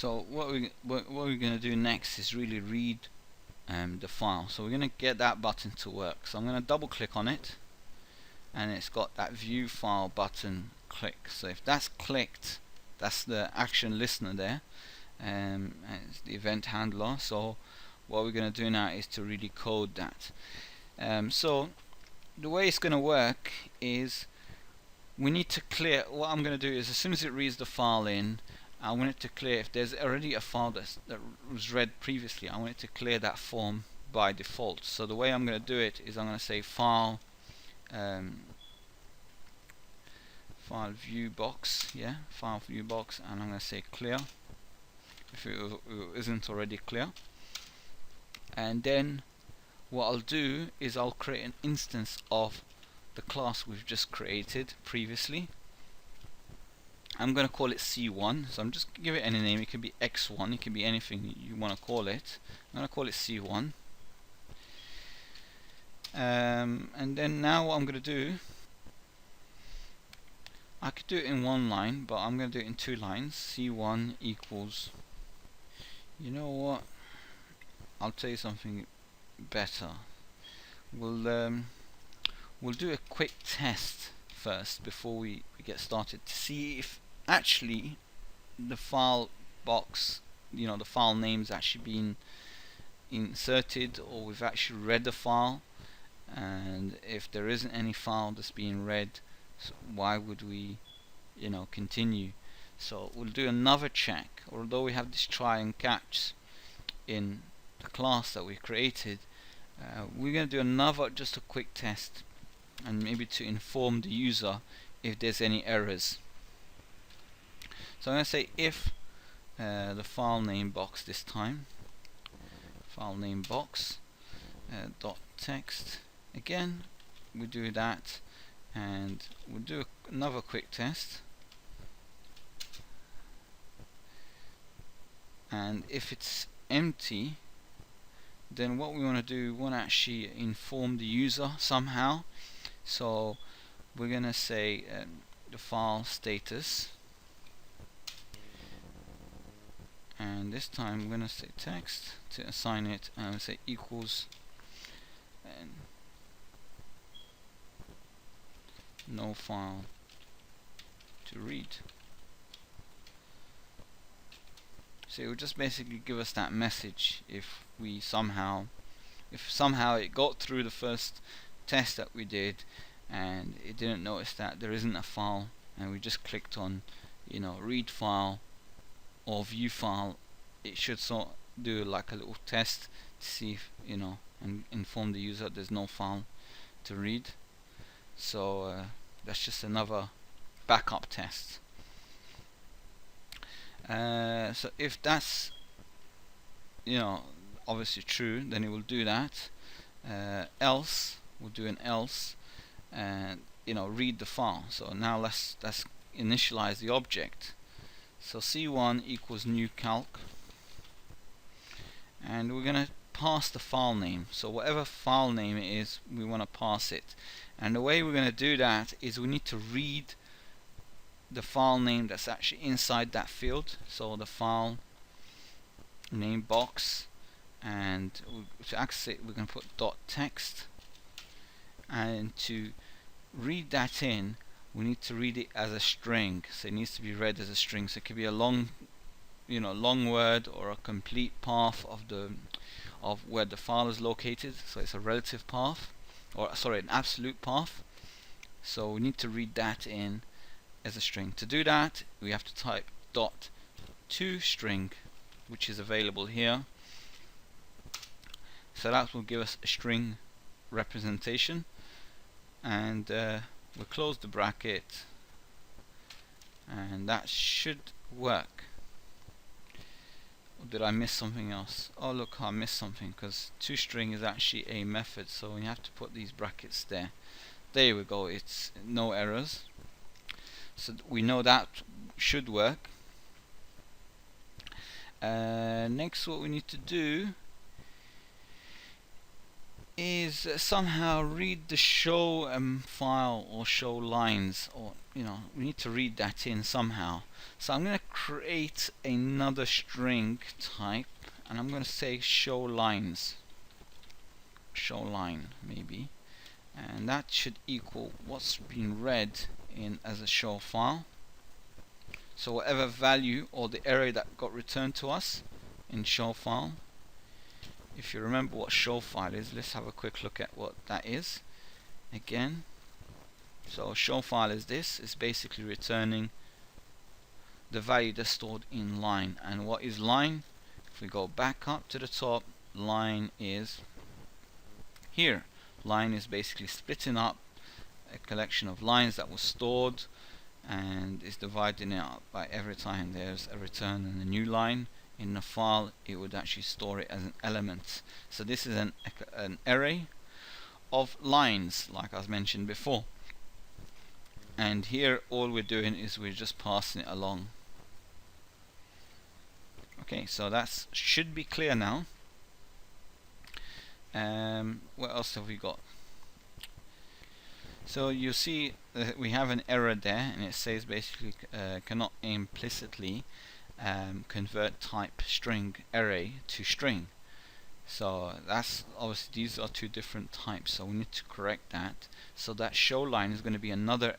So what we're going to do next is really read the file. So we're going to get that button to work. So I'm going to double click on it, and it's got that view file button click. So if that's clicked, that's the action listener there, and it's the event handler. So what we're going to do now is to really code that. So the way it's going to work is we need to clear. What I'm going to do is, as soon as it reads the file in, I want it to clear. If there's already a file that was read previously, I want it to clear that form by default. So the way I'm going to do it is I'm going to say file file view box, file view box, and I'm going to say clear if it isn't already clear. And then what I'll do is I'll create an instance of the class we've just created previously. I'm going to call it C1, so I'm just give it any name. It could be X1, it could be anything you want to call it. I'm going to call it C1. And then now what I'm going to do, I could do it in one line, but I'm going to do it in 2 lines. C1 equals, you know what, I'll tell you something better. We'll do a quick test first before we get started to see if actually the file box, the file name's actually been inserted, or we've actually read the file. And if there isn't any file that's being read, so why would we continue? So we'll do another check. Although we have this try and catch in the class that we created, we're going to do just a quick test, and maybe to inform the user if there's any errors. So I'm going to say if the file name box this time, file name box dot text. Again, we do that, and we'll do another quick test. And if it's empty, then what we want to do, we want to actually inform the user somehow. So we're going to say the file status, and this time we're going to say text to assign it, and we'll say equals and no file to read. So it will just basically give us that message if somehow it got through the first test that we did and it didn't notice that there isn't a file, and we just clicked on read file or view file. It should do like a little test to see if and inform the user there's no file to read. So that's just another backup test. So if that's obviously true, then it will do that. Else, we'll do an else, and read the file. So now let's initialize the object. So C1 equals new calc, and we're going to pass the file name. So whatever file name it is, we want to pass it. And the way we're going to do that is we need to read the file name that's actually inside that field. So the file name box, and to access it, we're going to put .text, and to read that in, we need to read it as a string. So it needs to be read as a string. So it could be a long word, or a complete path of where the file is located. So it's a relative path, or sorry, an absolute path. So we need to read that in as a string. To do that, we have to type .toString, which is available here. So that will give us a string representation, and we'll close the bracket, and that should work. Or did I miss something else? Oh look, I missed something, because toString is actually a method, so you have to put these brackets there. There we go, it's no errors. So we know that should work. Next, what we need to do is somehow read the show file or show lines, or we need to read that in somehow. So I'm going to create another string type, and I'm going to say show lines, show line maybe, and that should equal what's been read in as a show file. So whatever value or the array that got returned to us in show file. If you remember what show file is, let's have a quick look at what that is again. So show file is this. It's basically returning the value that's stored in line. And what is line? If we go back up to the top, line is here. Line is basically splitting up a collection of lines that was stored and is dividing it up by every time there's a return and a new line in the file. It would actually store it as an element. So this is an array of lines, like I mentioned before, and here all we're doing is we're just passing it along. Okay, so that should be clear now. What else have we got? So you see that we have an error there, and it says basically cannot implicitly convert type string array to string. So that's obviously, these are two different types, so we need to correct that. So that show line is going to be another